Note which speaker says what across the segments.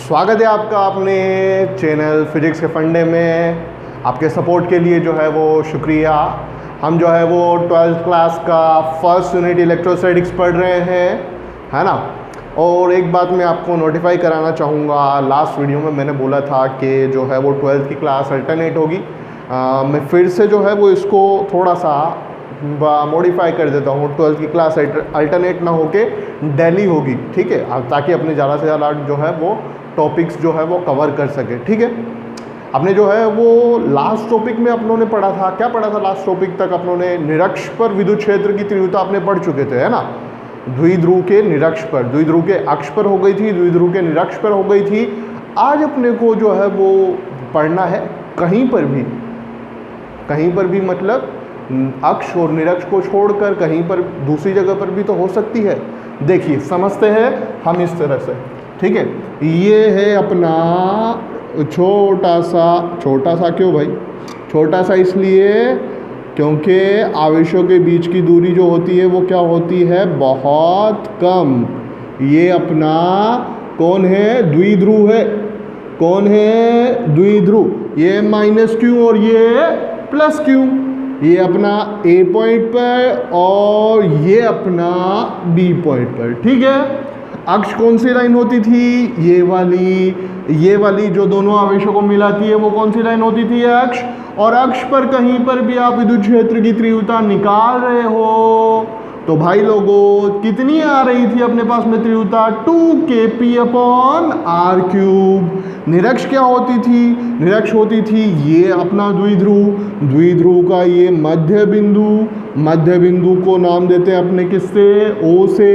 Speaker 1: स्वागत है आपका अपने चैनल फिजिक्स के फंडे में। आपके सपोर्ट के लिए जो है वो शुक्रिया। हम जो है वो 12th क्लास का फर्स्ट यूनिट इलेक्ट्रोस्टैटिक्स पढ़ रहे हैं, है ना। और एक बात मैं आपको नोटिफाई कराना चाहूँगा, लास्ट वीडियो में मैंने बोला था कि जो है वो 12th की क्लास अल्टरनेट होगी। मैं फिर से जो है वो इसको थोड़ा सा मॉडिफाई कर देता हूँ। 12th की क्लास अल्टरनेट ना होके डेली होगी, ठीक है, ताकि अपने ज़्यादा से ज़्यादा जो है वो टॉपिक्स जो है वो कवर कर सके, ठीक है। आपने जो है वो लास्ट टॉपिक में अपनों ने पढ़ा था, क्या पढ़ा था लास्ट टॉपिक तक अपनों ने? निरक्ष पर विद्युत क्षेत्र की तीव्रता आपने पढ़ चुके थे, है ना। द्विध्रुव के निरक्ष पर, द्विध्रुव के अक्ष पर हो गई थी, द्विध्रुव के निरक्ष पर हो गई थी। आज अपने को जो है वो पढ़ना है कहीं पर भी, कहीं पर भी मतलब अक्ष और निरक्ष को छोड़कर कहीं पर दूसरी जगह पर भी तो हो सकती है। देखिए समझते हैं हम इस तरह से, ठीक है। ये है अपना छोटा सा क्यों भाई? छोटा सा इसलिए क्योंकि आवेशों के बीच की दूरी जो होती है वो क्या होती है? बहुत कम। ये अपना कौन है? द्विध्रुव है। कौन है? द्विध्रुव। ये -q और ये +q। ये अपना A पॉइंट पर और ये अपना B पॉइंट पर, ठीक है। अक्ष कौन सी लाइन होती थी? ये वाली जो दोनों आवेशों को मिलाती है वो कौन सी लाइन होती थी? अक्ष। और अक्ष पर कहीं पर भी आप विद्युत क्षेत्र की तीव्रता निकाल रहे हो तो भाई लोगों कितनी आ रही थी अपने पास में तीव्रता? 2kp/r³। निरक्ष क्या होती थी? निरक्ष होती थी ये अपना द्विध्रुव का ये मध्य बिंदु को नाम देते हैं अपने किससे? O से।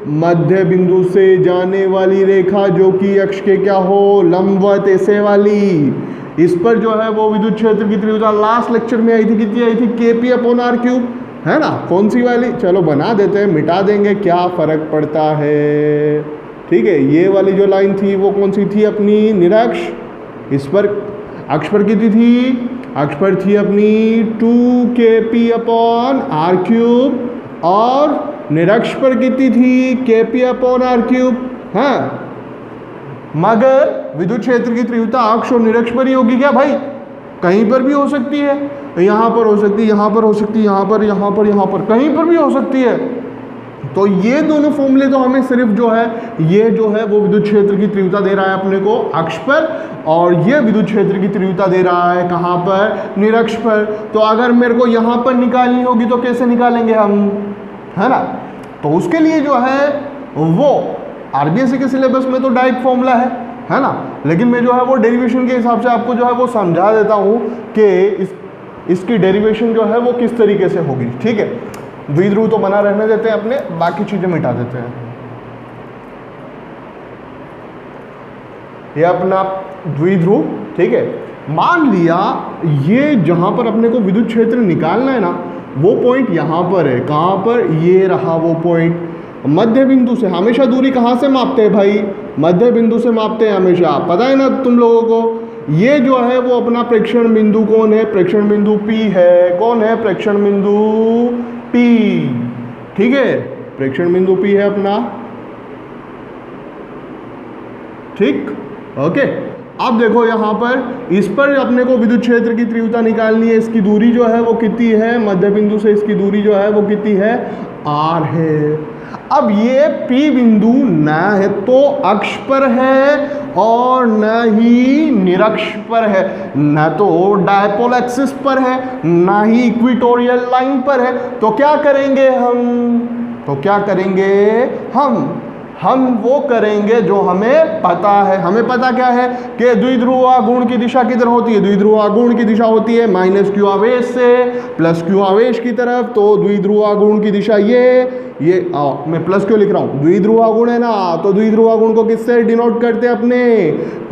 Speaker 1: मध्य बिंदु से जाने वाली रेखा जो कि अक्ष के क्या हो? लंबवत, ऐसे वाली। इस पर जो है वो विद्युत क्षेत्र की तीव्रता लास्ट लेक्चर में आई थी, कितनी आई थी? kp/r³, है ना। कौन सी वाली? चलो बना देते हैं, मिटा देंगे, क्या फर्क पड़ता है, ठीक है। ये वाली जो लाइन थी वो कौन सी थी? अपनी निरक्ष। इस पर अक्ष पर कितनी थी? अक्ष पर थी अपनी 2kp/r³ और निरक्ष पर कितनी थी? kp/r³, हाँ। मगर विद्युत क्षेत्र की तीव्रता अक्ष और निरक्ष पर ही होगी क्या भाई? कहीं पर भी हो सकती है, यहाँ पर हो सकती है, यहाँ पर हो सकती है, यहाँ पर, कहीं पर भी हो सकती है। तो ये दोनों फॉर्मूले तो हमें सिर्फ जो है ये जो है वो विद्युत क्षेत्र की तीव्रता दे रहा है अपने को अक्ष पर, और ये विद्युत क्षेत्र की तीव्रता दे रहा है कहाँ पर? निरक्ष पर। तो अगर मेरे को यहाँ पर निकालनी होगी तो कैसे निकालेंगे हम, है ना। तो उसके लिए जो है वो आरबीएससी के सिलेबस में तो डायरेक्ट फॉर्मूला है ना। लेकिन मैं जो है वो डेरिवेशन के हिसाब से आपको जो है वो समझा देता हूँ कि इसकी डेरिवेशन जो है वो किस तरीके से होगी, ठीक है। द्विध्रुव तो बना रहने देते हैं अपने, बाकी चीजें मिटा देते हैं। ये अपना द्विध्रुव, ठीक है। मान लिया ये जहां पर अपने को विद्युत क्षेत्र निकालना है ना वो पॉइंट यहां पर है। कहां पर? ये रहा वो पॉइंट। मध्य बिंदु से हमेशा दूरी कहां से मापते हैं भाई? मध्य बिंदु से मापते हैं हमेशा, पता है ना तुम लोगों को। ये जो है वो अपना प्रेक्षण बिंदु कौन है? प्रेक्षण बिंदु P है। कौन है? प्रेक्षण बिंदु P, ठीक है। प्रेक्षण बिंदु P है अपना, ठीक, ओके। अब देखो यहाँ पर इस पर अपने को विद्युत क्षेत्र की तीव्रता निकालनी है। इसकी दूरी जो है वो कितनी है? मध्य बिंदु से इसकी दूरी जो है वो कितनी है? R है। अब ये P बिंदु न है तो अक्ष पर है और न ही निरक्ष पर है, न तो डायपोल एक्सिस पर है न ही इक्वेटोरियल लाइन पर है। तो क्या करेंगे हम वो करेंगे जो हमें पता है। हमें पता क्या है कि द्विध्रुव आघूर्ण की दिशा किधर होती है? द्विध्रुव आघूर्ण की दिशा होती है -q आवेश से +q आवेश की तरफ। तो द्विध्रुव आघूर्ण की दिशा ये मैं प्लस क्यों लिख रहा हूँ? द्विध्रुव आघूर्ण है ना, तो द्विध्रुव आघूर्ण को किससे डिनोट करते हैं? अपने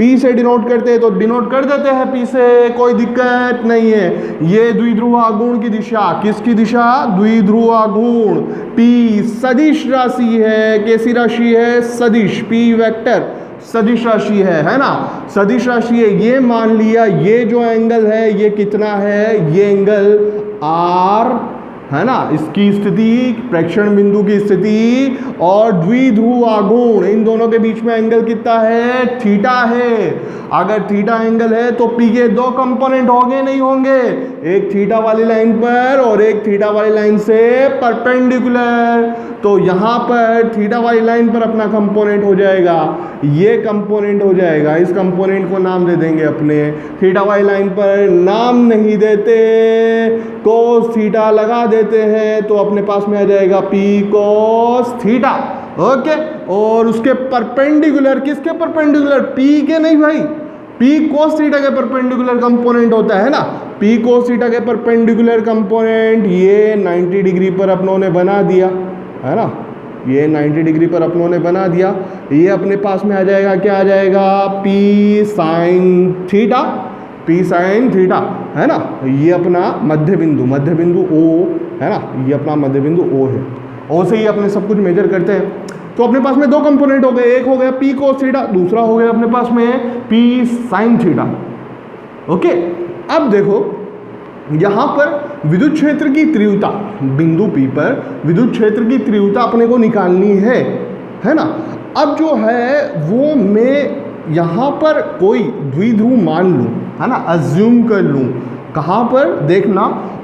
Speaker 1: P से डिनोट करते हैं। तो डिनोट कर देते हैं P से, कोई दिक्कत नहीं है। ये द्विध्रुव आघूर्ण की दिशा, किसकी दिशा? द्विध्रुव आघूर्ण। P सदिश राशि है। कैसी राशि है? सदिश। P वेक्टर सदिश राशि है ना। सदिश राशि है। ये मान लिया ये जो एंगल है ये कितना है? ये एंगल R है ना, इसकी स्थिति, प्रेक्षण बिंदु की स्थिति और द्विध्रुव आघूर्ण, इन दोनों के बीच में एंगल कितना है, थीटा है। अगर थीटा एंगल है तो पी के दो कंपोनेंट होंगे नहीं होंगे, एक थीटा वाली लाइन पर और एक थीटा वाली लाइन से परपेंडिकुलर। तो यहां पर थीटा वाली लाइन पर अपना कंपोनेंट हो जाएगा, ये कंपोनेंट हो जाएगा, इस कंपोनेंट को नाम दे देंगे अपने। थीटा वाली लाइन पर नाम नहीं देते, कोस थीटा लगा देते हैं, तो अपने पास में आ जाएगा पी कोस थीटा। ओके, और उसके परपेंडिकुलर, किसके परपेंडिकुलर, पी के नहीं भाई, पी कोस थीटा के परपेंडिकुलर कंपोनेंट होता है ना, पी कोस थीटा के परपेंडिकुलर कंपोनेंट ये 90 डिग्री पर अपनों ने बना दिया, है ना, ये 90 डिग्री पर अपनों ने बना दिया। ये अपने पास में आ जाएगा, क्या आ जाएगा, P sine theta, P sine theta, है ना। ये अपना मध्य बिंदु ओ है ना, ये अपना मध्य बिंदु ओ है। ओ से ही अपने सब कुछ मेजर करते हैं। तो अपने पास में दो कंपोनेंट हो गए, एक हो गया पी कोस थीटा, दूसरा हो गया अपने पास में पी साइन थीटा। ओके, अब देखो यहां पर विद्युत क्षेत्र की तीव्रता, बिंदु P पर विद्युत क्षेत्र की तीव्रता अपने को निकालनी है ना। अब जो है वो मैं यहां पर कोई द्विध्रुव मान लूं, है ना, अज्यूम कर लूं। कहां पर देखना,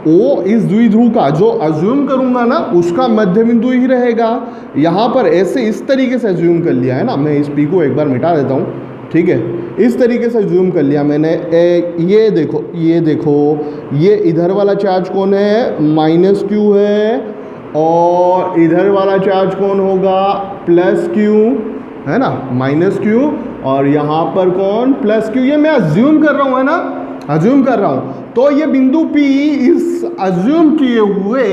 Speaker 1: ओ इस द्विध्रुव का जो अज्यूम करूंगा ना उसका मध्य बिंदु ही रहेगा। यहां पर ऐसे इस तरीके से अज्यूम कर लिया है ना, मैं इस P को एक बार मिटा देता हूं, ठीक है, इस तरीके से जूम कर लिया मैंने। ये देखो, ये इधर वाला चार्ज कौन है, -q है, और इधर वाला चार्ज कौन होगा, +q, है ना, -q, और यहाँ पर कौन, +q। ये मैं अज्यूम कर रहा हूँ, है ना, अज्यूम कर रहा हूँ। तो ये बिंदु P इस अज्यूम किए हुए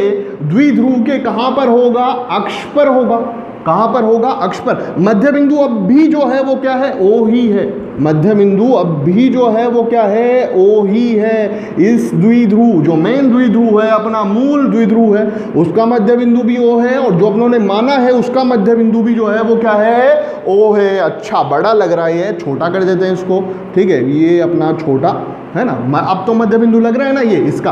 Speaker 1: द्विध्रुव के कहाँ पर होगा, अक्ष पर होगा। कहां पर होगा, अक्ष पर। मध्य बिंदु अब भी जो है वो क्या है, O ही है। मध्य बिंदु अब भी जो है वो क्या है, O ही है। इस द्विध्रुव, जो मेन द्विध्रुव है, अपना मूल द्विध्रुव है, उसका मध्य बिंदु भी O है, और जो अपनों ने माना है उसका मध्य बिंदु भी जो है वो क्या है, O है। अच्छा, बड़ा लग रहा है, छोटा कर देते हैं इसको, ठीक है, ये अपना छोटा है ना, अब तो मध्य बिंदु लग रहा है ना ये इसका।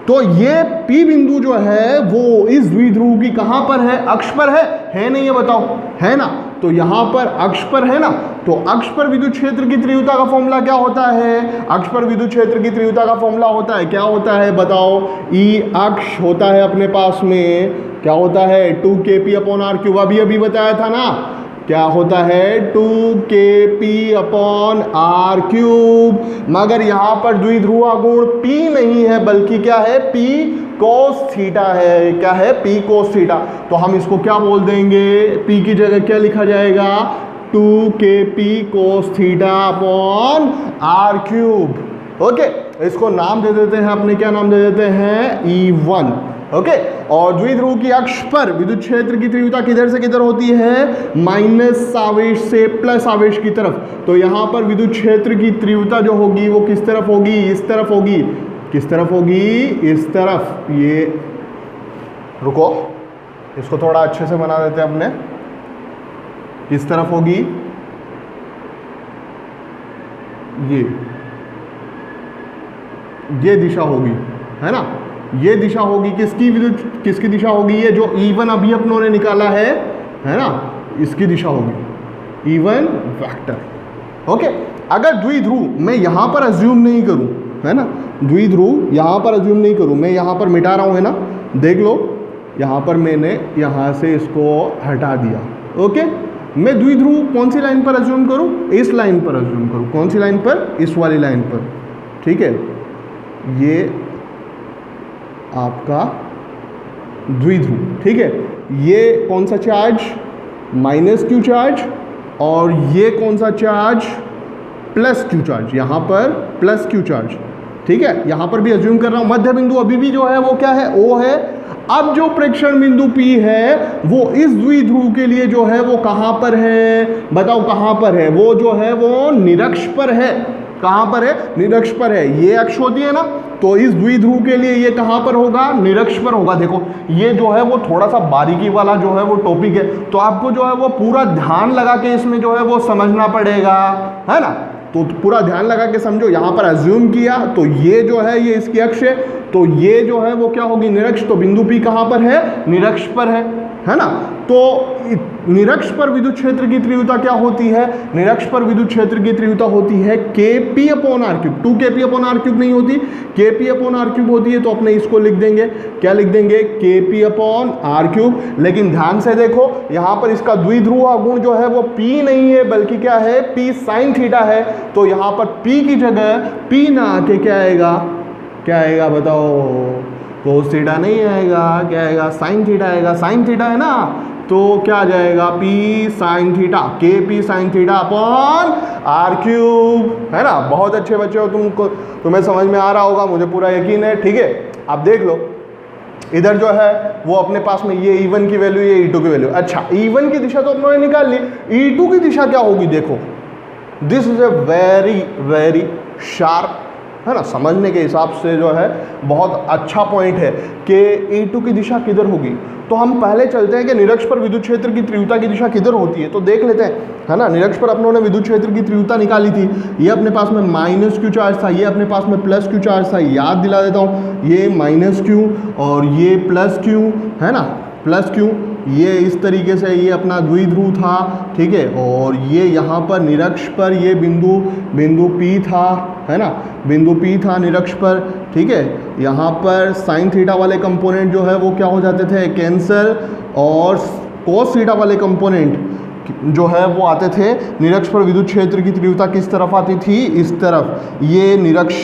Speaker 1: तो ये P बिंदु जो है वो इस द्विध्रुव की कहां पर है, अक्ष पर है नहीं, ये बताओ, है ना। तो यहां पर अक्ष पर है ना, तो अक्ष पर विद्युत क्षेत्र की तीव्रता का फॉर्मूला क्या होता है, अक्ष पर विद्युत क्षेत्र की तीव्रता का फॉर्मूला होता है, क्या होता है बताओ, E अक्ष होता है अपने पास में, क्या होता है, 2kp/r³। अभी बताया था ना, क्या होता है, 2kp/r³। मगर यहां पर द्विध्रुव आघूर्ण P नहीं है, बल्कि क्या है, P cos थीटा है। क्या है, P cos थीटा। तो हम इसको क्या बोल देंगे, P की जगह क्या लिखा जाएगा, 2kp cos θ/r³। ओके, इसको नाम दे देते हैं अपने, क्या नाम दे देते हैं, E1। ओके, और द्विध्रुव की अक्ष पर विद्युत क्षेत्र की तीव्रता किधर से किधर होती है, माइनस आवेश से प्लस आवेश की तरफ। तो यहां पर विद्युत क्षेत्र की तीव्रता जो होगी वो किस तरफ होगी, इस तरफ होगी। किस तरफ होगी, इस तरफ। ये रुको, इसको थोड़ा अच्छे से बना देते हैं अपने, इस तरफ होगी, ये दिशा होगी, है ना, ये दिशा होगी। किसकी दिशा होगी, ये जो E1 अभी अपनों ने निकाला है ना, इसकी दिशा होगी, E1 वेक्टर। ओके, अगर द्विध्रुव मैं यहां पर अज्यूम नहीं करूं, है ना, द्विध्रुव यहां पर अज्यूम नहीं करूं, मैं यहां पर मिटा रहा हूं, है ना, देख लो, यहां पर मैंने यहां से इसको हटा दिया। ओके, मैं द्विध्रुव कौन सी लाइन पर अज्यूम करूं, इस लाइन पर अज्यूम करूं। कौन सी लाइन पर, इस वाली लाइन पर, ठीक है। ये आपका द्विध्रुव, ठीक है। ये कौन सा चार्ज, -q चार्ज, और ये कौन सा चार्ज, +q चार्ज। यहां पर +q चार्ज, ठीक है। यहां पर भी अज्यूम कर रहा हूं, मध्य बिंदु अभी भी जो है वो क्या है, O है। अब जो प्रेक्षण बिंदु P है वो इस द्विध्रुव के लिए जो है वो कहां पर है, बताओ कहां पर है, वो जो है वो निरक्ष पर है। कहां पर है, निरक्ष पर है। ये अक्ष होती है ना, तो इस द्विध्रुव के लिए ये कहां पर होगा, निरक्ष पर होगा। देखो ये जो है वो थोड़ा सा बारीकी वाला जो है वो टॉपिक है, तो आपको जो है वो पूरा ध्यान लगा के इसमें जो है वो समझना पड़ेगा, है ना। तो पूरा ध्यान लगा के समझो, यहाँ पर अज्यूम किया तो ये जो है ये इसकी अक्ष है, तो ये जो है वो क्या होगी, निरक्ष। तो बिंदु P कहाँ पर है, निरक्ष पर है ना। तो निरक्ष पर विद्युत क्षेत्र की तीव्रता क्या होती है, निरक्ष पर विद्युत क्षेत्र की तीव्रता होती है Kp/r³। 2Kp/r³ नहीं होती, Kp/r³ होती है। तो अपने इसको लिख देंगे, क्या लिख देंगे, Kp/r³। लेकिन ध्यान से देखो, यहाँ पर इसका द्विध्रुव आघूर्ण जो है वो P नहीं है, बल्कि क्या है, P sin थीटा है। तो यहाँ पर P की जगह P ना आके क्या आएगा, क्या आएगा बताओ, cos थीटा नहीं आएगा, क्या आएगा, साइन थीटा आएगा। साइन थीटा है ना, तो क्या आ जाएगा, P sin theta, Kp sin theta upon r³, है ना। बहुत अच्छे बच्चे हो, तुम्हें समझ में आ रहा होगा, मुझे पूरा यकीन है। ठीक है, अब देख लो, इधर जो है वो अपने पास में ये E1 की वैल्यू, ये E2 की वैल्यू। अच्छा, E1 की दिशा तो अपने निकाल ली, E2 की दिशा क्या होगी, देखो, this is a very very sharp, है ना, समझने के हिसाब से जो है बहुत अच्छा पॉइंट है कि E2 की दिशा किधर होगी। तो हम पहले चलते हैं कि निरक्ष पर विद्युत क्षेत्र की तीव्रता की दिशा किधर होती है, तो देख लेते हैं, है ना। निरक्ष पर अपनों ने विद्युत क्षेत्र की तीव्रता निकाली थी, ये अपने पास में -q चार्ज था, ये अपने पास में +q चार्ज था। याद दिला देता हूँ, ये -q और ये +q, है ना, +q, ये इस तरीके से ये अपना द्विध्रुव था, ठीक है। और ये यहाँ पर निरक्ष पर ये बिंदु P था, है ना, बिंदु P था निरक्ष पर, ठीक है। यहाँ पर साइन थीटा वाले कंपोनेंट जो है वो क्या हो जाते थे, कैंसल, और कोस थीटा वाले कंपोनेंट जो है वो आते थे। निरक्ष पर विद्युत क्षेत्र की तीव्रता किस तरफ आती थी, इस तरफ। ये निरक्ष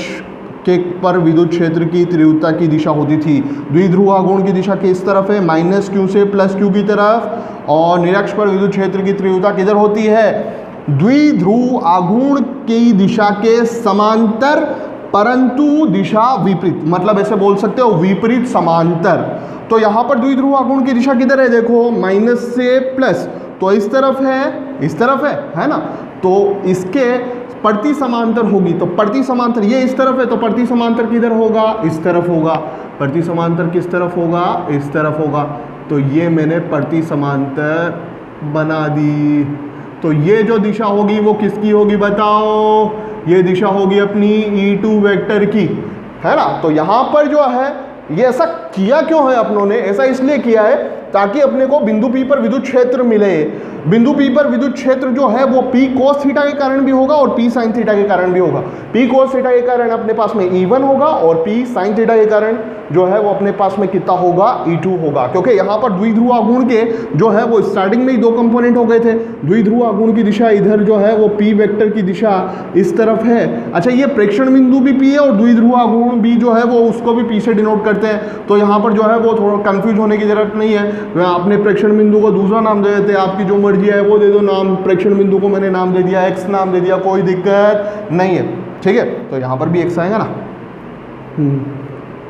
Speaker 1: के पर विद्युत क्षेत्र की तीव्रता की दिशा होती थी। द्विध्रुव आघूर्ण की दिशा किस तरफ है, -q से +q की तरफ। और निरक्ष पर विद्युत क्षेत्र की तीव्रता किधर होती है, द्विध्रुव आघूर्ण की दिशा के समांतर, परंतु दिशा विपरीत, मतलब ऐसे बोल सकते हो विपरीत समांतर। तो यहाँ पर द्विध्रुव आघूर्ण की दिशा किधर है, देखो, माइनस से प्लस, तो इस तरफ है, इस तरफ है ना। तो इसके प्रति समांतर होगी, तो प्रति समांतर ये इस तरफ है, तो प्रति समांतर किधर होगा, इस तरफ होगा। प्रति समांतर किस तरफ होगा, इस तरफ होगा। तो ये मैंने प्रति समांतर बना दी। तो ये जो दिशा होगी वो किसकी होगी बताओ, ये दिशा होगी अपनी E2 वेक्टर की, है ना। तो यहाँ पर जो है ये ऐसा किया क्यों है अपनों ने, ऐसा इसलिए किया है ताकि अपने को बिंदु P पर विद्युत क्षेत्र मिले। बिंदु P पर विद्युत क्षेत्र जो है वो P cos थीटा के कारण भी होगा और P sin थीटा के कारण भी होगा। P cos थीटा के कारण अपने पास में E1 होगा और P sin थीटा के कारण जो है वो अपने पास में कितना होगा, E2 होगा। क्योंकि यहाँ पर द्विध्रुव आघूर्ण के जो है वो स्टार्टिंग में ही दो कंपोनेंट हो गए थे। द्विध्रुव आघूर्ण की दिशा इधर जो है वो P वेक्टर की दिशा इस तरफ है। अच्छा, ये प्रेक्षण बिंदु भी P है और द्विध्रुव आघूर्ण भी जो है वो उसको भी P से डिनोट करते हैं। तो यहाँ पर जो है वो थोड़ा कंफ्यूज होने की जरूरत नहीं है। अपने प्रेक्षण बिंदु को दूसरा नाम दे देते हैं, आपकी जो मर्जी है वो दे दो नाम। प्रेक्षण बिंदु को मैंने नाम दे दिया, X नाम दे दिया, कोई दिक्कत नहीं है, ठीक है। तो यहाँ पर भी X आएगा ना,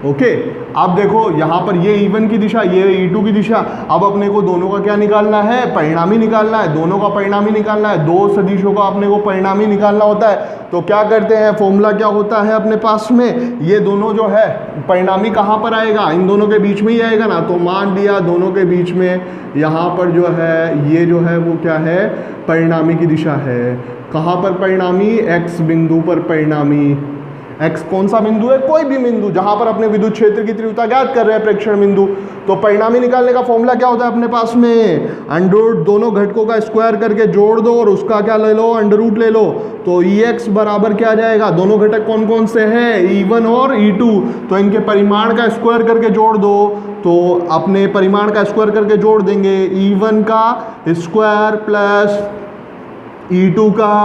Speaker 1: ओके। अब देखो यहाँ पर ये E1 की दिशा, ये E2 की दिशा। अब अपने को दोनों का क्या निकालना है, परिणामी निकालना है। दोनों का परिणामी निकालना है, दो सदिशों का अपने को परिणामी निकालना होता है। तो क्या करते हैं, फॉर्मूला क्या होता है अपने पास में, ये दोनों जो है परिणामी कहाँ पर आएगा, इन दोनों के बीच में ही आएगा ना। तो मान लिया दोनों के बीच में यहाँ पर जो है ये जो है वो क्या है, परिणामी की दिशा है। कहाँ पर परिणामी, X बिंदु पर परिणामी। X कौन सा बिंदु है, कोई भी बिंदु जहां पर अपने विद्युत क्षेत्र की तीव्रता ज्ञात कर रहे हैं, प्रेक्षण बिंदु। तो परिणामी निकालने का फॉर्मूला क्या होता है अपने पास में, अंडर दोनों घटकों का स्क्वायर करके जोड़ दो और उसका क्या ले लो, अंडर रूट ले लो। तो Ex बराबर क्या आ जाएगा, दोनों घटक कौन कौन से हैं, E1 और E2। तो इनके परिमाण का स्क्वायर करके जोड़ दो। तो अपने परिमाण का स्क्वायर करके जोड़ देंगे, E1 का स्क्वायर प्लस E2 का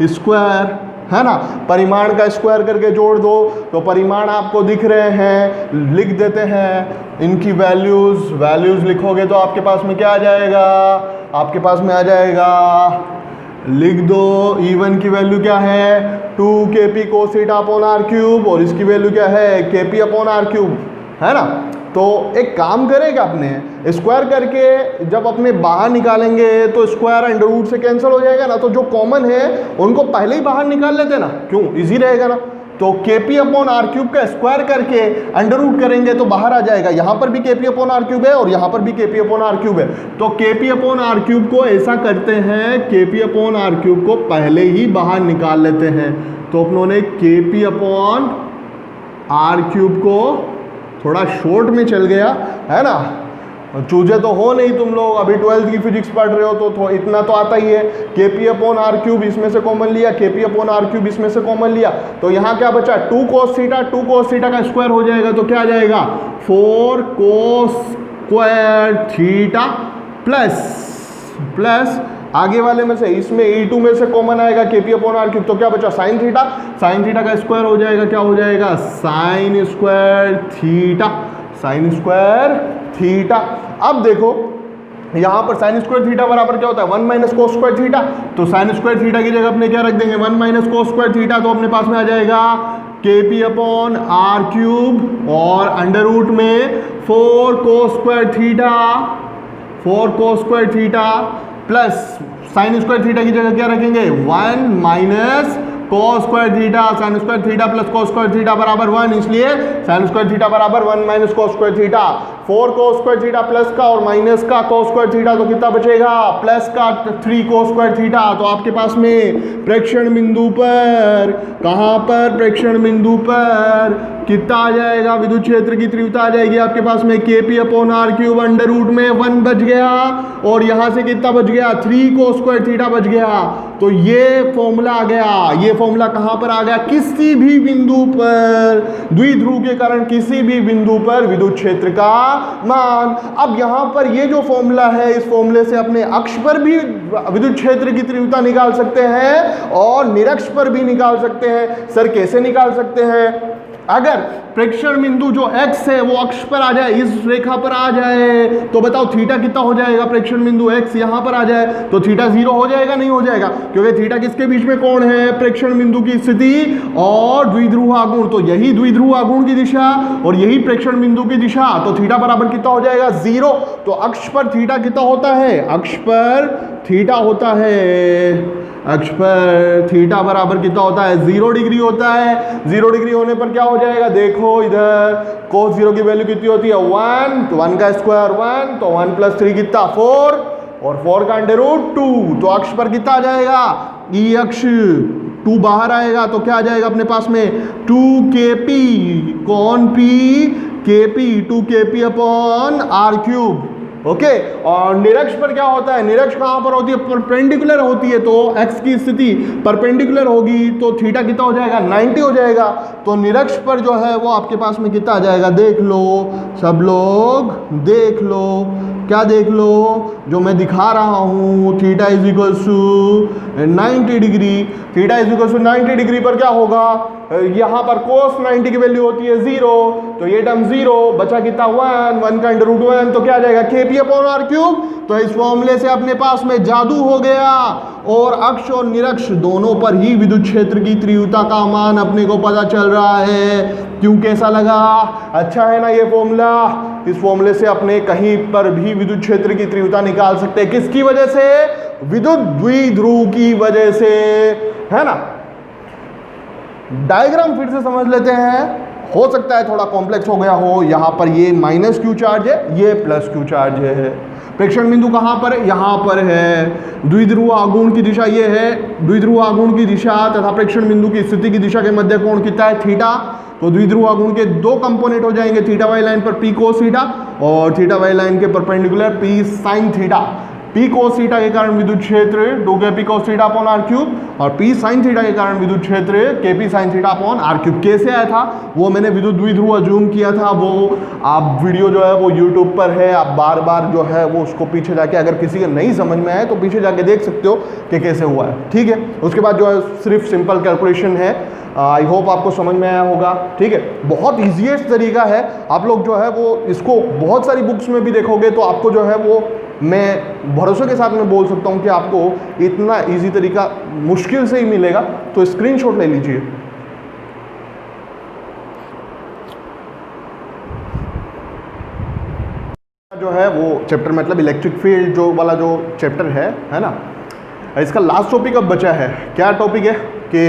Speaker 1: स्क्वायर, है ना। परिमाण का स्क्वायर करके जोड़ दो, तो परिमाण आपको दिख रहे हैं, लिख देते हैं इनकी वैल्यूज लिखोगे तो आपके पास में क्या आ जाएगा, आपके पास में आ जाएगा, लिख दो। E1 की वैल्यू क्या है, 2Kp cos theta upon r³ और इसकी वैल्यू क्या है, Kp अपॉन r³, है ना। तो एक काम करेगा, अपने स्क्वायर करके जब अपने बाहर निकालेंगे तो स्क्वायर अंडर रूट से कैंसिल हो जाएगा ना। तो जो कॉमन है उनको पहले ही बाहर निकाल लेते ना, क्यों, इजी रहेगा ना। तो KP अपॉन आर क्यूब का स्क्वायर करके अंडर रूट करेंगे तो बाहर आ जाएगा। यहां पर भी KP अपॉन आर क्यूब है और यहां पर भी KP अपॉन आर क्यूब है। तो KP अपॉन आर क्यूब को ऐसा करते हैं, KP अपॉन आर क्यूब को पहले ही बाहर निकाल लेते हैं। तो अपनों ने KP अपॉन आर क्यूब को थोड़ा शॉर्ट में चल गया है ना, चूजे तो हो नहीं तुम लोग, अभी 12th की फिजिक्स पढ़ रहे हो तो इतना तो आता ही है। KP अपॉन आर क्यूब इसमें से कॉमन लिया, KP अपॉन आर क्यूब इसमें से कॉमन लिया, तो यहाँ क्या बचा 2 cos थीटा, 2 cos थीटा का स्क्वायर हो जाएगा तो क्या आ जाएगा 4 cos स्क्वायर थीटा प्लस आगे वाले में से इसमें E2 में से कॉमन आएगा KP अपॉन आर क्यूब, तो क्या बचा साइन थीटा, साइन थीटा का स्क्वायर हो जाएगा, क्या हो जाएगा साइन स्क्वायर थीटा। अब देखो यहां पर साइन स्क्वायर थीटा बराबर क्या होता है 1 माइनस कोस स्क्वायर थीटा, तो साइन स्क्वायर थीटा की जगह अपने क्या रख देंगे 1 माइनस कोस स्क्वायर थीटा, तो अपने पास में आ जाएगा KP अपॉन आर क्यूब और अंडर रूट में 4 cos square theta plus sine square theta की जगह क्या रखेंगे 1 minus cos square theta, sine square theta plus cos square theta बराबर 1, इसलिए साइन स्क्वायर थीटा बराबर 1 minus cos square theta. 4 cos square theta plus का और माइनस का cos स्क्वायर थीटा, तो कितना बचेगा प्लस का 3 cos स्क्वायर थीटा। तो आपके पास में प्रेक्षण बिंदु पर, कहां पर प्रेक्षण बिंदु पर कितना आ जाएगा, विद्युत क्षेत्र की तीव्रता आ जाएगी आपके पास में KP upon R cube under root में 1 बच गया और यहां से कितना बच गया 3 cos स्क्वायर थीटा बच गया। तो ये फॉर्मूला आ गया, ये फॉर्मूला कहां पर आ गया, किसी भी बिंदु पर द्विध्रुव के कारण किसी भी बिंदु पर विद्युत क्षेत्र का मान। अब यहां पर ये जो फॉर्मूला है, इस फॉर्मूले से अपने अक्ष पर भी विद्युत क्षेत्र की तीव्रता निकाल सकते हैं और निरक्ष पर भी निकाल सकते हैं। सर कैसे निकाल सकते हैं, अगर प्रेक्षण बिंदु जो x है वो अक्ष पर आ जाए, इस रेखा पर आ जाए, तो बताओ थीटा कितना हो जाएगा, प्रेक्षण बिंदु x यहां पर आ जाए तो थीटा 0 हो जाएगा नहीं हो जाएगा, क्योंकि थीटा किसके बीच में कोण है, प्रेक्षण बिंदु की स्थिति और द्विध्रुव आघूर्ण, तो यही द्विध्रुव आघूर्ण की दिशा और यही प्रेक्षण बिंदु की दिशा, तो थीटा बराबर कितना हो जाएगा 0। तो अक्ष पर थीटा कितना होता है, अक्ष पर थीटा होता है, अक्ष पर थीटा बराबर कितना होता है 0 डिग्री होता है। 0 डिग्री होने पर क्या हो जाएगा, देखो इधर cos 0 की वैल्यू कितनी होती है 1, तो 1 का स्क्वायर 1, तो 1 प्लस 3 कितना 4 और 4 का अंडर रूट 2, तो अक्ष पर कितना आ जाएगा ई अक्ष 2 बाहर आएगा तो क्या आ जाएगा अपने पास में 2kp कौन p kp 2kp upon R cube. Okay, और निरक्ष पर क्या होता है, निरक्ष कहां पर होती है, परपेंडिकुलर होती है, तो x की स्थिति परपेंडिकुलर होगी तो थीटा कितना हो जाएगा 90 हो जाएगा। तो निरक्ष पर जो है वो आपके पास में कितना आ जाएगा, देख लो सब लोग, देख लो, क्या देख लो, जो मैं दिखा रहा हूं theta is equal to 90 degree, theta is equal to 90 degree पर क्या होगा, यहां पर cos 90 की वैल्यू होती है 0, तो ये टर्म 0 बचा कितना 1 का अंडर रूट 1, तो क्या आ जाएगा KP अपॉन आर क्यूब। तो इस फॉर्मूले से अपने पास में जादू हो गया और अक्ष और निरक्ष दोनों पर ही विद्युत क्षेत्र की तीव्रता का मान अपने को पता चल रहा है। क्यों, कैसा लगा, अच्छा है ना ये फॉर्मूला। इस फॉर्मूले से अपने कहीं पर भी विद्युत क्षेत्र की तीव्रता निकाल सकते हैं, किसकी वजह से, विद्युत द्विध्रुव की वजह से, है ना। डायग्राम फिर से समझ लेते हैं, हो सकता है थोड़ा कॉम्प्लेक्स हो गया हो। यहां पर ये माइनस क्यू चार्ज है, ये प्लस क्यू चार्ज है। प्रेक्षण बिंदु कहां पर है, यहां पर है। द्विध्रुव आघूर्ण की दिशा ये है, द्विध्रुव आघूर्ण की दिशा तथा प्रेक्षण बिंदु की स्थिति की दिशा के मध्य कोण कितना है थीटा। तो द्विध्रुव आघूर्ण के दो कंपोनेंट हो जाएंगे, थीटा वाई लाइन पर P cos थीटा और थीटा वाई लाइन के perpendicular P sin theta. P cos theta के कारण विद्युत क्षेत्र 2kp cos theta upon R cube और P sin थीटा के कारण विद्युत क्षेत्र kp sin theta upon R cube. कैसे आया था वो मैंने विद्युत द्विध्रुव जूम किया था, वो आप वीडियो जो है वो YouTube पर है, आप बार बार जो है वो उसको पीछे जाके, अगर किसी के नहीं समझ में आए तो पीछे जाके देख सकते हो कि कैसे हुआ है, ठीक है। उसके बाद जो है सिर्फ सिंपल कैलकुलेशन है, आई होप आपको समझ में आया होगा, ठीक है। बहुत ईजीएस्ट तरीका है, आप लोग जो है वो इसको बहुत सारी बुक्स में भी देखोगे तो आपको जो है वो, मैं भरोसे के साथ में बोल सकता हूं कि आपको इतना इजी तरीका मुश्किल से ही मिलेगा। तो स्क्रीनशॉट ले लीजिए। जो है वो चैप्टर मतलब इलेक्ट्रिक फील्ड जो वाला जो चैप्टर है ना, इसका लास्ट टॉपिक अब बचा है। क्या टॉपिक है कि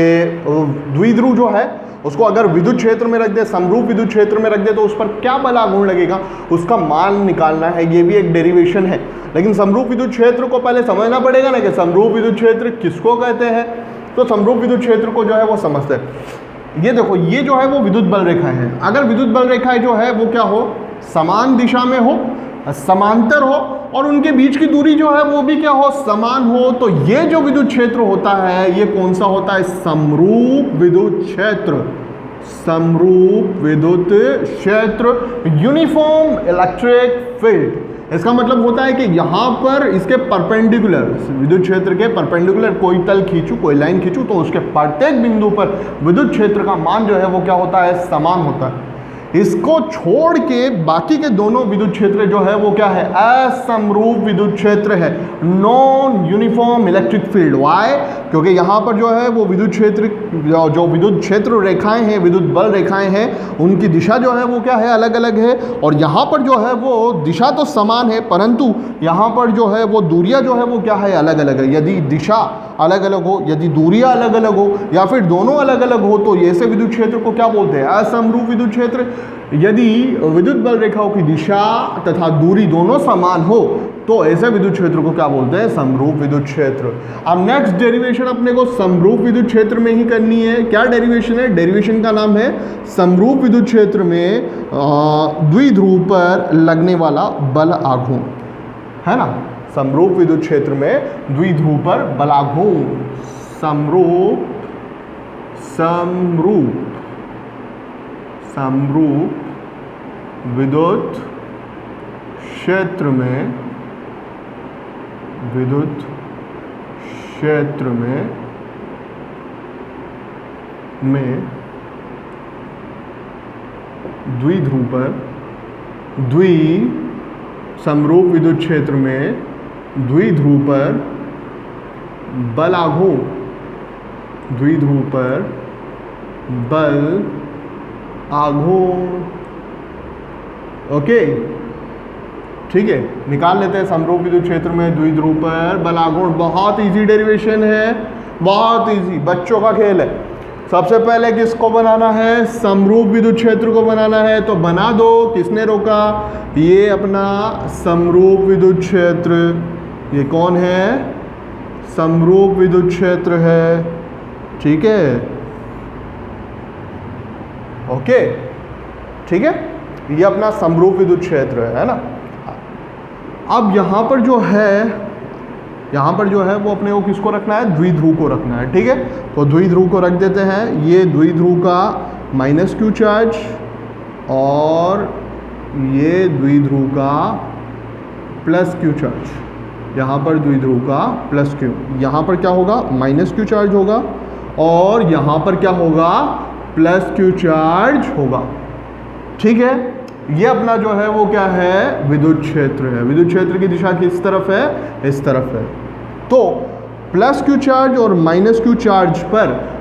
Speaker 1: द्विध्रुव जो है उसको अगर विद्युत क्षेत्र में रख दे, समरूप विद्युत क्षेत्र में रख दे, तो उस पर क्या बल आघूर्ण लगेगा उसका मान निकालना है। ये भी एक डेरिवेशन है, लेकिन समरूप विद्युत क्षेत्र को पहले समझना पड़ेगा ना कि समरूप विद्युत क्षेत्र किसको कहते हैं। तो समरूप विद्युत क्षेत्र को जो है वो समझते हैं। ये देखो, ये जो है वो विद्युत बल रेखाएं हैं। अगर विद्युत बल रेखाएं जो है वो क्या हो, समान दिशा में हो, समांतर हो, और उनके बीच की दूरी जो है वो भी क्या हो, समान हो, तो ये जो विद्युत क्षेत्र होता है ये कौन सा होता है, समरूप विद्युत क्षेत्र। समरूप विद्युत क्षेत्र, यूनिफॉर्म इलेक्ट्रिक फील्ड। इसका मतलब होता है कि यहां पर इसके परपेंडिकुलर, विद्युत क्षेत्र के परपेंडिकुलर कोई तल खींचू, कोई लाइन खींचू, तो उसके प्रत्येक बिंदु पर विद्युत क्षेत्र का मान जो है वो क्या होता है, समान होता है। इसको छोड़ के बाकी के दोनों विद्युत क्षेत्र जो है वो क्या है, असमरूप विद्युत क्षेत्र है, non uniform electric field. Why? क्योंकि यहाँ पर जो है वो विद्युत क्षेत्र, जो विद्युत क्षेत्र रेखाएं हैं, विद्युत बल रेखाएं हैं, उनकी दिशा जो है वो क्या है, अलग अलग है। और यहाँ पर जो है वो दिशा तो समान है, परंतु यहाँ पर जो है वो दूरियाँ जो है वो क्या है, अलग अलग है। यदि दिशा अलग अलग हो, यदि दूरियां अलग अलग हो, या फिर दोनों अलग अलग हो, तो ऐसे विद्युत क्षेत्र को क्या बोलते हैं, असमरूप विद्युत क्षेत्र। यदि विद्युत बल रेखाओं की दिशा तथा दूरी दोनों समान हो, तो ऐसे विद्युत क्षेत्र को क्या बोलते हैं, समरूप विद्युत क्षेत्र। अब नेक्स्ट डेरिवेशन अपने को समरूप विद्युत क्षेत्र में ही करनी है। क्या डेरिवेशन है? डेरिवेशन का नाम है समरूप विद्युत क्षेत्र में द्विध्रुव पर लगने वाला बल आघूर्ण, है ना। समरूप विद्युत क्षेत्र में द्विध्रुव पर बलाघूर्ण, समरूप विद्युत क्षेत्र में द्विध्रुव पर समरूप विद्युत क्षेत्र में द्विध्रुव पर बल आघूर्ण, द्विध्रुव पर बल आघूर्ण। ओके, ठीक है, निकाल लेते हैं समरूप विद्युत क्षेत्र में द्विध्रुव पर बल आघूर्ण। बहुत इजी डेरिवेशन है, बहुत इजी, बच्चों का खेल है। सबसे पहले किसको बनाना है, समरूप विद्युत क्षेत्र को बनाना है, तो बना दो। किसने रोका? ये अपना समरूप विद्युत क्षेत्र। ये कौन है? समरूप विद्युत क्षेत्र है, ठीक है। ओके, ठीक है, ये अपना समरूप विद्युत क्षेत्र है ना। अब यहाँ पर जो है वो अपने को किसको रखना है, द्विध्रुव को रखना है, ठीक है। तो द्विध्रुव को रख देते हैं। ये द्विध्रुव का माइनस क्यू चार्ज और ये द्विध्रुव का प्लस क्यू चार्ज। यहाँ पर द्विध्रुव का प्लस क्यू, यहाँ पर क्या होगा, माइनस क्यू चार्ज होगा, और यहाँ पर क्या होगा, प्लस क्यू चार्ज होगा, ठीक है। ये अपना जो है वो क्या है, विद्युत क्षेत्र है। विद्युत क्षेत्र की दिशा किस तरफ है, इस तरफ है। तो प्लस क्यू चार्ज और माइनस क्यू चार्ज पर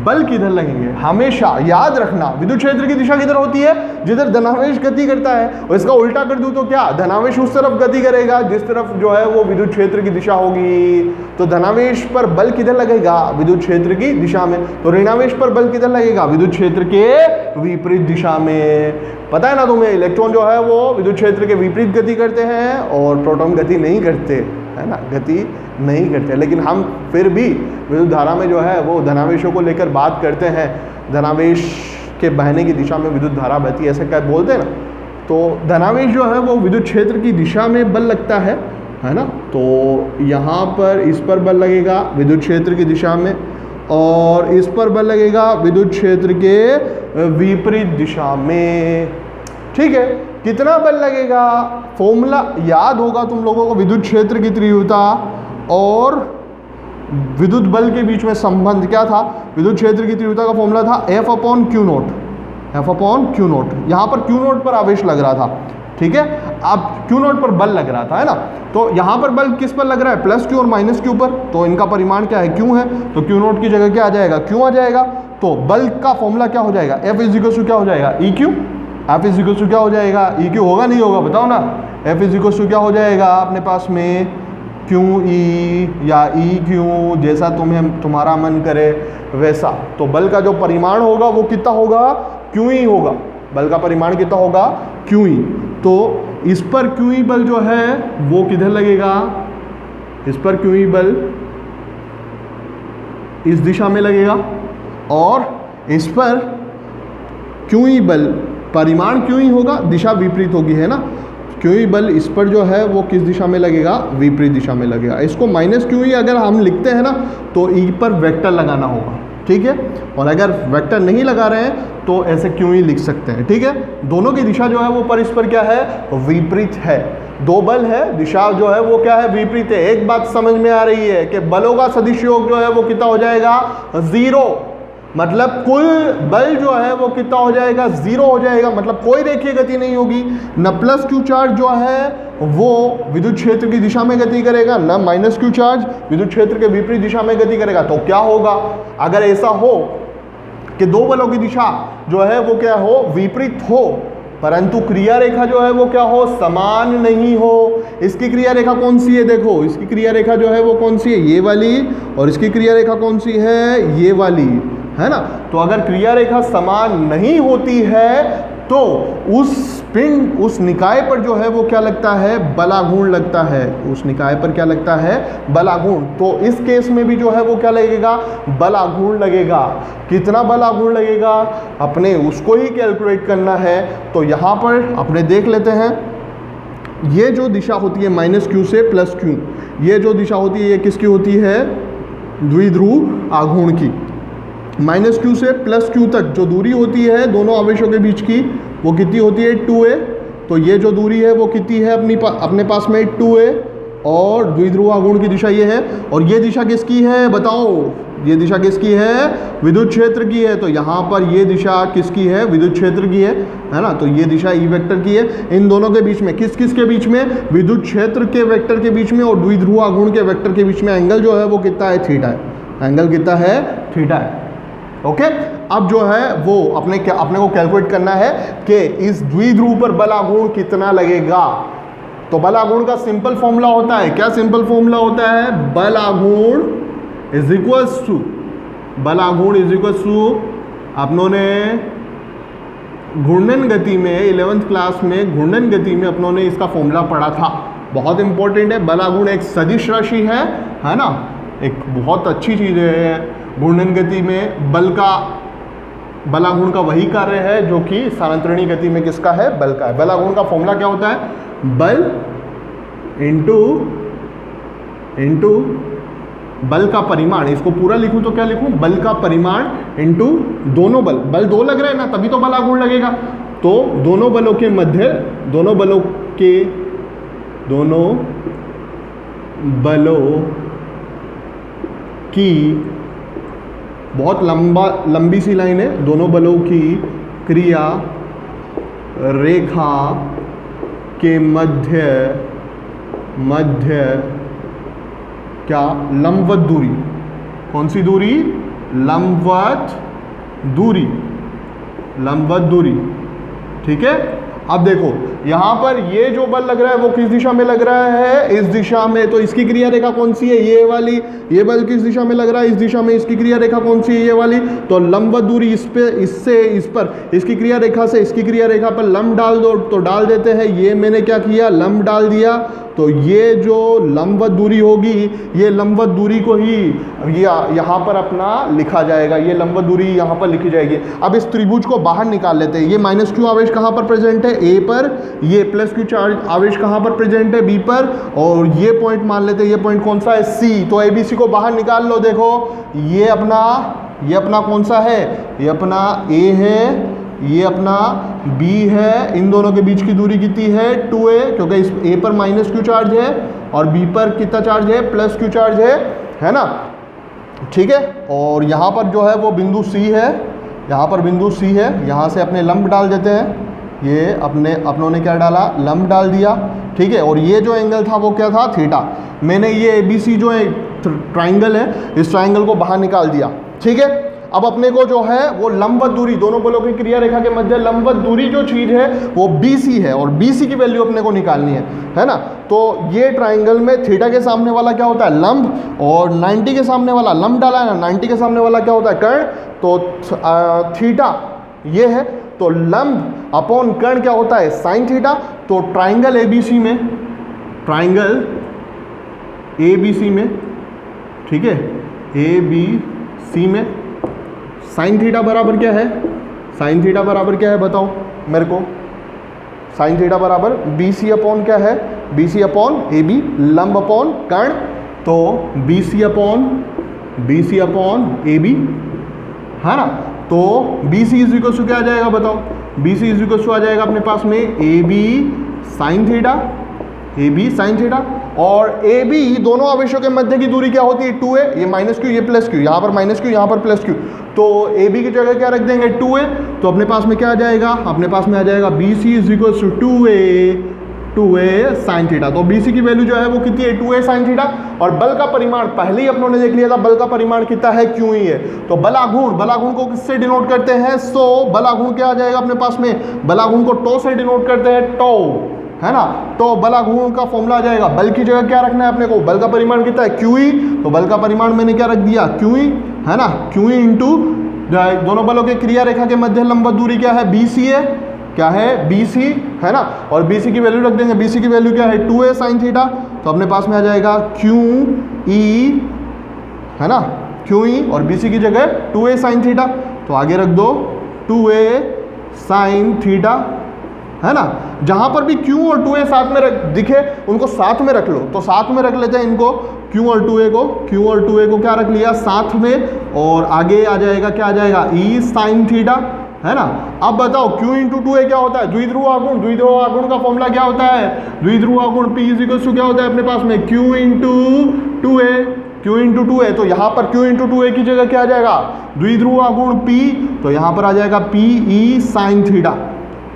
Speaker 1: बल किधर लगेंगे, हमेशा याद रखना। विद्युत क्षेत्र की दिशा किधर होती है, जिधर धनावेश गति करता है। और इसका उल्टा कर दूं तो क्या, धनावेश उस तरफ गति करेगा जिस तरफ जो है वो विद्युत क्षेत्र की दिशा होगी। तो धनावेश पर बल किधर लगेगा, विद्युत क्षेत्र की दिशा में। तो ऋणावेश पर बल किधर लगेगा, विद्युत क्षेत्र के विपरीत दिशा में। पता है ना तुम्हें, इलेक्ट्रॉन जो है वो विद्युत क्षेत्र के विपरीत गति करते हैं और प्रोटॉन गति नहीं करते, है ना, गति नहीं करते। लेकिन हम फिर भी विद्युत धारा में जो है वो धनावेशों को लेकर बात करते हैं। धनावेश के बहने की दिशा में विद्युत धारा बहती है, ऐसे क्या बोलते हैं ना। तो धनावेश जो है वो विद्युत क्षेत्र की दिशा में बल लगता है ना। तो यहाँ पर इस पर बल लगेगा विद्युत क्षेत्र की दिशा में, और इस पर बल लगेगा विद्युत क्षेत्र के विपरीत दिशा में, ठीक है। कितना बल लगेगा, फॉर्मूला याद होगा तुम लोगों को। विद्युत क्षेत्र की तीव्रता और विद्युत बल के बीच में संबंध क्या था, विद्युत क्षेत्र की तीव्रता का फॉर्मूला था F/Q0। F/Q0, यहाँ पर Q0 पर आवेश लग रहा था, ठीक है। अब Q0 पर बल लग रहा था, है ना। तो यहाँ पर बल किस पर लग रहा है, प्लस Q और माइनस Q पर। तो इनका परिमाण क्या है, Q है। तो Q0 की जगह क्या आ जाएगा, Q आ जाएगा। तो बल का फॉर्मूला क्या हो जाएगा, F = क्या हो जाएगा, EQ। F = क्या हो जाएगा, EQ होगा नहीं होगा, बताओ ना। F = क्या हो जाएगा अपने पास में क्यू ई या ई क्यू, जैसा तुम्हारा मन करे वैसा। तो बल का जो परिमाण होगा वो कितना होगा, क्यू ई होगा। बल का परिमाण कितना होगा, क्यू ई। तो इस पर क्यू ई बल जो है वो किधर लगेगा, इस पर क्यू ई बल इस दिशा में लगेगा, और इस पर क्यू ई बल परिमाण क्यू ई होगा, दिशा विपरीत होगी, है ना। क्यू ई बल इस पर जो है वो किस दिशा में लगेगा, विपरीत दिशा में लगेगा। इसको माइनस क्यू ई अगर हम लिखते हैं ना तो ई पर वेक्टर लगाना होगा, ठीक है। और अगर वेक्टर नहीं लगा रहे हैं तो ऐसे क्यू ई लिख सकते हैं, ठीक है। दोनों की दिशा जो है वो परस्पर क्या है, विपरीत है। दो बल है, दिशा जो है वो क्या है, विपरीत है। एक बात समझ में आ रही है कि बलों का सदिश योग जो है वो कितना हो जाएगा, 0। मतलब कुल बल जो है वो कितना हो जाएगा, 0 हो जाएगा। मतलब कोई रेखीय गति नहीं होगी। न प्लस क्यू चार्ज जो है वो विद्युत क्षेत्र की दिशा में गति करेगा, न माइनस क्यू चार्ज विद्युत क्षेत्र के विपरीत दिशा में गति करेगा। तो क्या होगा, अगर ऐसा हो कि दो बलों की दिशा जो है वो क्या हो, विपरीत हो, परंतु क्रिया रेखा जो है वो क्या हो, समान नहीं हो। इसकी क्रिया रेखा कौन सी है, देखो इसकी क्रिया रेखा जो है वो कौन सी है, ये वाली, और इसकी क्रिया रेखा कौन सी है, ये वाली, है ना। तो अगर क्रिया रेखा समान नहीं होती है तो उस पिंड, उस निकाय पर जो है वो क्या लगता है, बलाघूर्ण लगता है। उस निकाय पर क्या लगता है, बलाघूर्ण। तो इस केस में भी जो है वो क्या लगेगा, बलाघूर्ण लगेगा। कितना बलाघूर्ण लगेगा, अपने उसको ही कैलकुलेट करना है। तो यहाँ पर अपने देख लेते हैं, ये जो दिशा होती है माइनस क्यू से प्लस क्यू, ये जो दिशा होती है ये किसकी होती है, द्विध्रुव आघूर्ण की। माइनस क्यू से प्लस क्यू तक जो दूरी होती है दोनों आवेशों के बीच की, वो कितनी होती है, 2a। तो ये जो दूरी है वो कितनी है अपने पास में, 2a। और द्विध्रुव आघूर्ण की दिशा ये है। और ये दिशा किसकी है, बताओ, ये दिशा किसकी है, विद्युत क्षेत्र की है। तो यहाँ पर ये दिशा किसकी है, विद्युत क्षेत्र की है ना। तो ये दिशा ई वेक्टर की है। इन दोनों के बीच में, किस किस के बीच में, विद्युत क्षेत्र के वेक्टर के बीच में और द्विध्रुव आघूर्ण के वेक्टर के बीच में एंगल जो है वो कितना है, थीटा है। एंगल कितना है, थीटा है। ओके। अब जो है वो अपने को कैलकुलेट करना है कि इस द्विध्रुव पर बलाघूर्ण कितना लगेगा। तो बलाघूर्ण का सिंपल फॉर्मूला होता है, क्या सिंपल फॉर्मूला होता है, बलाघूर्ण इज इक्वल्स टू, बलाघूर्ण इज इक्वल्स टू, अपनों ने घूर्णन गति में 11th क्लास में घूर्णन गति में अपनों ने इसका फॉर्मूला पढ़ा था। बहुत इंपॉर्टेंट है। बलाघूर्ण एक सदिश राशि है ना, एक बहुत अच्छी चीज़ है। घूर्णन गति में बलाघूर्ण का वही कार्य है जो कि स्थानांतरणी गति में किसका है, बल का है। बलाघूर्ण का फॉर्मूला क्या होता है, बल इंटू बल का परिमाण। इसको पूरा लिखूं तो क्या लिखूं, बल का परिमाण इंटू दोनों बल, बल दो लग रहे हैं ना तभी तो बलाघूर्ण लगेगा। तो दोनों बलों के मध्य, दोनों बलों की बहुत लंबी सी लाइन है, दोनों बलों की क्रिया रेखा के मध्य क्या, लंबवत दूरी। कौन सी दूरी, लंबवत दूरी, ठीक है। अब देखो यहाँ पर ये जो बल लग रहा है वो किस दिशा में लग रहा है, इस दिशा में। तो इसकी क्रिया रेखा कौन सी है, ये वाली। ये बल किस दिशा में लग रहा है, इस दिशा में। इसकी क्रिया रेखा कौन सी है, ये वाली। तो लंबवत दूरी इस पे, इससे इस पर, इसकी क्रिया रेखा से इसकी क्रिया रेखा पर लंब डाल दो। तो डाल देते हैं, ये मैंने क्या किया, लंब डाल दिया। तो ये जो लंबवत दूरी होगी, ये लंबवत दूरी को ही यहाँ पर अपना लिखा जाएगा। ये लंबवत दूरी यहाँ पर लिखी जाएगी। अब इस त्रिभुज को बाहर निकाल लेते हैं। ये माइनस क्यू आवेश कहाँ पर प्रेजेंट है, ए पर। ये प्लस क्यू चार्ज आवेश कहाँ पर प्रेजेंट है, बी पर। और ये पॉइंट मान लेते हैं, ये पॉइंट कौन सा है, सी। तो ABC को बाहर निकाल लो। देखो ये अपना कौन सा है, ये अपना A है, ये अपना B है। इन दोनों के बीच की दूरी कितनी है, 2a, क्योंकि इस A पर माइनस क्यू चार्ज है और B पर कितना चार्ज है, प्लस क्यू चार्ज है ना, ठीक है। और यहाँ पर जो है वो बिंदु C है, यहाँ पर बिंदु C है। यहाँ से अपने लंब डाल देते हैं। ये अपनों ने क्या डाला, लंब डाल दिया, ठीक है। और ये जो एंगल था वो क्या था, थीटा। मैंने ये ABC जो है ट्राइंगल है, इस ट्राइंगल को बाहर निकाल दिया, ठीक है। अब अपने को जो है वो लंबवत दूरी, दोनों बलों की क्रिया रेखा के मध्य लंबवत दूरी जो चीज है वो BC है, और BC की वैल्यू अपने को निकालनी है ना। तो ये ट्राइंगल में थीटा के सामने वाला क्या होता है, लंब, और 90 के सामने वाला लंब डाला है ना, 90 के सामने वाला क्या होता है, कर्ण। तो थीटा ये है, तो लंब अपॉन कर्ण क्या होता है, साइन थीटा। तो ट्राइंगल ABC में, ट्राइंगल ABC में, ठीक है, ABC में साइन थीटा बराबर क्या है, साइन थीटा बराबर क्या है बताओ मेरे को। साइन थीटा बराबर BC अपॉन क्या है, BC अपॉन AB, लंब अपॉन कर्ण। तो BC अपॉन AB है ना। तो BC इज इक्वल टू क्या आ जाएगा बताओ, BC इज इक्वल टू आ जाएगा अपने पास में AB sine theta, AB sine theta, और AB दोनों आवेशों के मध्य की दूरी क्या होती है, 2a, ये माइनस क्यू, ये प्लस क्यू, यहाँ पर माइनस क्यू, यहाँ पर प्लस क्यू। तो AB की जगह क्या रख देंगे, 2a। तो अपने पास में क्या आ जाएगा, अपने पास में आ जाएगा BC is equal to 2a sine theta. तो BC की वैल्यू जो है वो कितनी है, 2a साइन थीटा। और बल का परिमाण पहले ही अपनों ने देख लिया था, बल का परिमाण कितना है, क्यू ही है। तो बलाघूर्ण, बलाघूर्ण को किससे डिनोट करते हैं, सो बलाघूर्ण क्या आ जाएगा अपने पास में, बलाघूर्ण को टो से डिनोट करते हैं, टो, है ना। तो बलाघूर्ण का फॉर्मूला आ जाएगा, बल की जगह क्या रखना है अपने को, बल का परिमाण कितना है, क्यू ई। तो बल का परिमाण मैंने क्या रख दिया, क्यू ई, है ना, क्यू ई इंटू दोनों बलों के क्रिया रेखा के मध्य लंबवत दूरी क्या है, BC है, क्या है, BC, है ना। और BC की वैल्यू रख देंगे, BC की वैल्यू क्या है, 2a साइन थीटा। तो अपने पास में आ जाएगा QE, है ना, QE, और BC की जगह 2a साइन थीटा। तो आगे रख दो 2a साइन थीटा, है ना। जहां पर भी Q और 2a साथ में दिखे उनको साथ में रख लो। तो साथ में रख लेते हैं इनको, Q और 2a को, Q और 2a को क्या रख लिया साथ में, और आगे आ जाएगा क्या आ जाएगा, E साइन थीटा, है ना। अब बताओ Q इंटू 2a क्या होता है, द्विध्रुव आघूर्ण। द्विध्रुव आघूर्ण का फॉर्मूला क्या होता है, द्विध्रुव आघूर्ण P इज इक्वल टू क्या होता है अपने पास में, Q into 2a, Q into 2a। तो यहाँ पर Q इंटू 2a की जगह क्या आ जाएगा, द्विध्रुव आघूर्ण P। तो यहाँ पर आ जाएगा PE sine theta,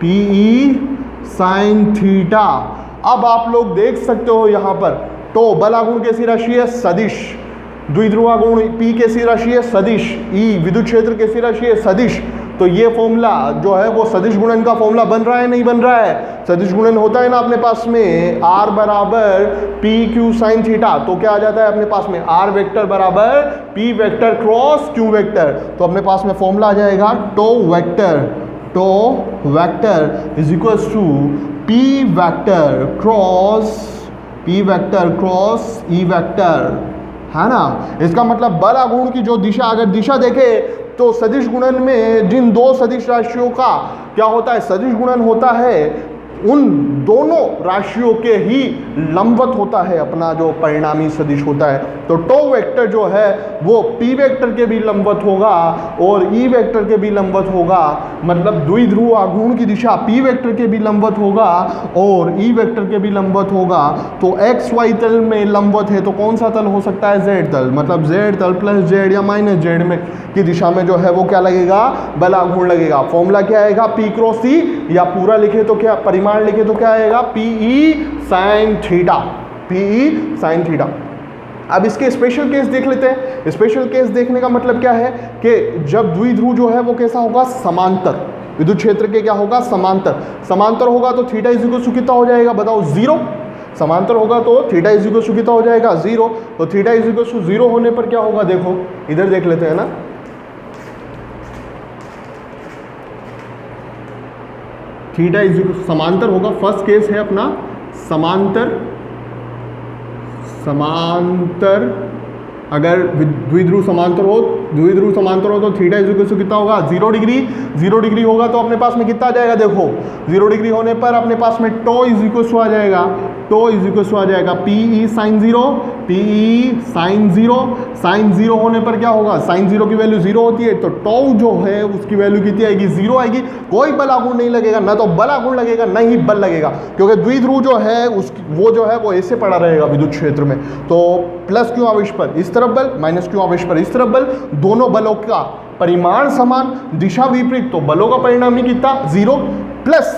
Speaker 1: PE sine theta. अब आप लोग देख सकते हो यहाँ पर, तो बल आघूर्ण कैसी राशि है, सदिश। द्विध्रुव आघूर्ण P कैसी राशि है, सदिश। E विद्युत क्षेत्र कैसी राशि है, सदिश। तो ये फॉर्मूला जो है वो सदिश गुणन का फॉर्मूला बन रहा है, नहीं बन रहा है। सदिश गुणन होता है ना अपने पास में, R बराबर PQ साइन थीटा। तो क्या आ जाता है अपने पास में, R वेक्टर बराबर P vector cross Q vector. तो अपने पास में फॉर्मूला आ जाएगा tau vector, tau vector is equals to P vector cross E vector, है ना। इसका मतलब बल आघूर्ण की जो दिशा, अगर दिशा देखे तो सदिश गुणन में जिन दो सदिश राशियों का क्या होता है, सदिश गुणन होता है, उन दोनों राशियों के ही लंबवत होता है अपना जो परिणामी सदिश होता है। तो टो वेक्टर जो है वो P वेक्टर के भी लंबवत होगा और E वेक्टर के भी लंबवत होगा। मतलब द्विध्रुव आघूर्ण की दिशा P वेक्टर के भी लंबवत होगा और E वेक्टर के भी लंबवत होगा। तो XY तल में लंबवत है तो कौन सा तल हो सकता है, Z तल। मतलब Z तल प्लस Z या माइनस Z में की दिशा में जो है वो क्या लगेगा, बल आघूर्ण लगेगा। फॉर्मूला क्या आएगा, P क्रॉस E, या पूरा लिखे तो क्या, परिमाण लिखे तो क्या आएगा, PE sine theta, PE sine theta. अब इसके स्पेशल केस देख लेते हैं। स्पेशल केस देखने का मतलब क्या है कि जब द्विध्रुव जो है वो कैसा होगा, समांतर, विद्युत क्षेत्र के क्या होगा, समांतर। समांतर होगा तो थीटा इज इक्वल टू कितना हो जाएगा बताओ, 0। समांतर होगा तो थीटा इज इक्वल टू कितना हो जाएगा, 0। तो थीटा इज इक्वल टू 0 होने पर क्या होगा, देखो इधर देख लेते हैं ना। थीटा इज इक्वल समांतर होगा, फर्स्ट केस है अपना समांतर। समांतर अगर द्विध्रुव समांतर हो तो थीटा इज इक्वल टू कितना होगा, 0 डिग्री। 0 डिग्री होगा तो अपने पास में कितना आ जाएगा, देखो 0 डिग्री होने पर अपने पास में टो इज इक्वल टू आ जाएगा, टो इज इक्वल टू आ जाएगा PE sine 0, PE sine 0। Sine 0 होने पर क्या होगा, साइन 0 की वैल्यू 0 होती है तो टो जो है उसकी वैल्यू कितनी आएगी, 0 आएगी। कोई बल आघूर्ण नहीं लगेगा, ना तो बल आघूर्ण लगेगा ना ही बल लगेगा, क्योंकि द्विध्रुव जो है वो जो है वो ऐसे पड़ा रहेगा विद्युत क्षेत्र में। तो प्लस क्यू आवेश पर इस तरफ बल, माइनस क्यू आवेश पर इस तरफ बल, दोनों बलों का परिमाण समान, दिशा विपरीत, तो बलों का परिणामी कितना, 0। प्लस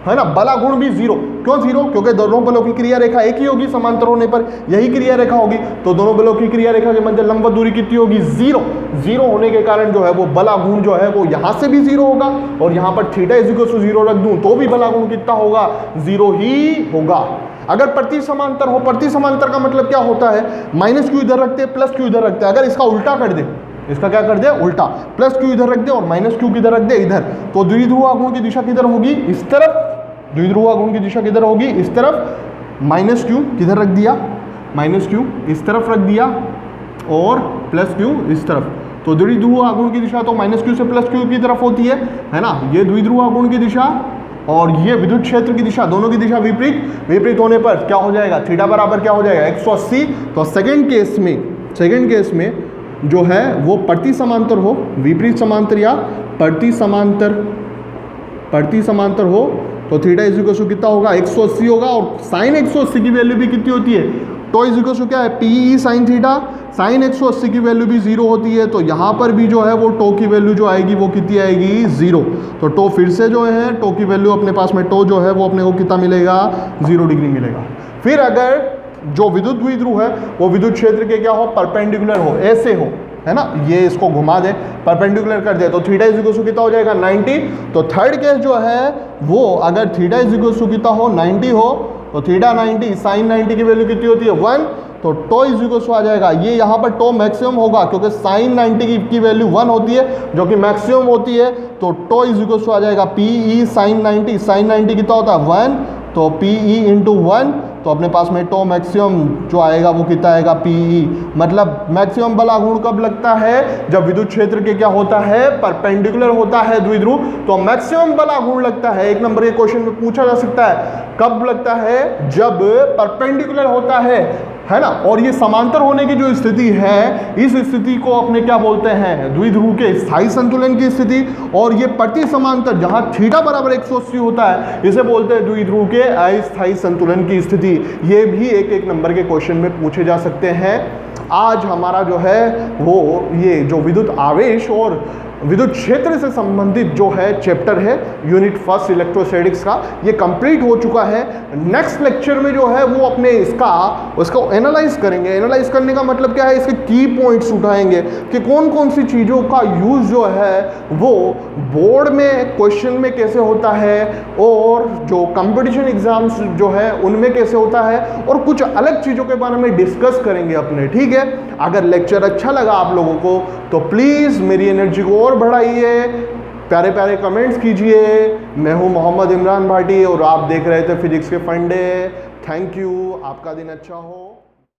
Speaker 1: है ना। बला गुण भी जीरो, क्यों जीरो? क्योंकि दोनों बलों की क्रिया रेखा एक ही होगी, समांतर होने पर यही क्रिया रेखा होगी, तो दोनों बलों की क्रिया रेखा के मध्य लंबवत दूरी कितनी होगी? जीरो। जीरो होने के कारण जो है वो बला गुण जो है वो यहां से भी जीरो होगा, और यहां पर theta is equal to zero रख दूं तो भी बला गुण कितना होगा? जीरो ही होगा। अगर प्रति समांतर हो, प्रति समांतर का मतलब क्या होता है? माइनस क्यू इधर रखते हैं, प्लस क्यू इधर रखते हैं। अगर इसका उल्टा कर दे, इसका क्या कर दे? उल्टा, प्लस क्यू इधर रख दे और माइनस क्यू किधर रख दे? इधर, तो द्विध्रुव आघूर्ण की दिशा किधर होगी? इस तरफ। द्विध्रुव आघूर्ण की दिशा किधर होगी? इस तरफ। माइनस क्यू किधर रख दिया? माइनस क्यू इस तरफ रख दिया और प्लस क्यू इस तरफ। तो द्विध्रुव आघूर्ण की दिशा तो माइनस क्यू से प्लस क्यू की तरफ होती है ना। ये द्विध्रुव आघूर्ण की दिशा और ये विद्युत क्षेत्र की दिशा, दोनों की दिशा विपरीत, विपरीत होने पर क्या हो जाएगा? थीटा बराबर क्या हो जाएगा? 180। तो सेकंड केस में जो है वो प्रति समांतर हो, विपरीत समांतर या प्रति समांतर हो, तो थीटा इज इक्वल टू कितना होगा? 180 होगा। और साइन 180 की वैल्यू भी कितनी होती है? टो इज इक्वल टू क्या है? PE sine theta. साइन 180 की वैल्यू भी जीरो होती है, तो यहाँ पर भी जो है वो टो की वैल्यू जो आएगी वो कितनी आएगी? जीरो। तो टो फिर से जो है टो की वैल्यू अपने पास में टो जो है वो अपने को कितना मिलेगा? 0 डिग्री मिलेगा। फिर अगर जो विद्युत द्विध्रुव है वो विद्युत क्षेत्र के क्या हो? परपेंडिकुलर हो, ऐसे हो, है ना। ये इसको घुमा दे, परपेंडिकुलर कर दे, तो थीटा इज इक्वल टू कितना हो जाएगा? 90। तो थर्ड केस जो है वो अगर थीटा इज इक्वल टू कितना हो? 90 हो, तो थीटा 90 साइन 90 की वैल्यू कितनी होती है? 1। तो टो इज इक्वल टू आ जाएगा, ये यहाँ पर टो मैक्सिमम होगा क्योंकि साइन 90 की वैल्यू 1 होती है जो कि मैक्सिमम होती है, तो टो इज इक्वल टू आ जाएगा पीई साइन 90। साइन 90 कितना होता है? 1, तो पीई इंटू 1, तो अपने पास में टो मैक्सिमम जो आएगा वो कितना आएगा? पीई। मतलब मैक्सिमम बल आघूर्ण कब लगता है? जब विद्युत क्षेत्र के क्या होता है? परपेंडिकुलर होता है द्विध्रुव, तो मैक्सिमम बल आघूर्ण लगता है। 1 नंबर के क्वेश्चन में पूछा जा सकता है कब लगता है? जब परपेंडिकुलर होता है ना। और ये समांतर होने की जो स्थिति है, इस स्थिति को अपने क्या बोलते हैं? द्विध्रुव के स्थायी संतुलन की स्थिति। और ये प्रति समांतर जहां थीटा बराबर 180 होता है, इसे बोलते हैं द्विध्रुव के अस्थायी संतुलन की स्थिति। ये भी एक नंबर के क्वेश्चन में पूछे जा सकते हैं। आज हमारा जो है वो ये जो विद्युत आवेश और विद्युत क्षेत्र से संबंधित जो है चैप्टर है यूनिट फर्स्ट इलेक्ट्रोस्टैटिक्स का, ये कंप्लीट हो चुका है। नेक्स्ट लेक्चर में जो है वो अपने उसको एनालाइज करेंगे। एनालाइज करने का मतलब क्या है? इसके की पॉइंट्स उठाएंगे कि कौन कौन सी चीज़ों का यूज़ जो है वो बोर्ड में क्वेश्चन में कैसे होता है, और जो कंपटीशन एग्जाम्स जो है उनमें कैसे होता है, और कुछ अलग चीज़ों के बारे में डिस्कस करेंगे अपने। ठीक है, अगर लेक्चर अच्छा लगा आप लोगों को तो प्लीज़ मेरी एनर्जी को और बढ़ाइए, प्यारे प्यारे कमेंट्स कीजिए। मैं हूं मोहम्मद इमरान भाटी और आप देख रहे थे फिजिक्स के फंडे। थैंक यू, आपका दिन अच्छा हो।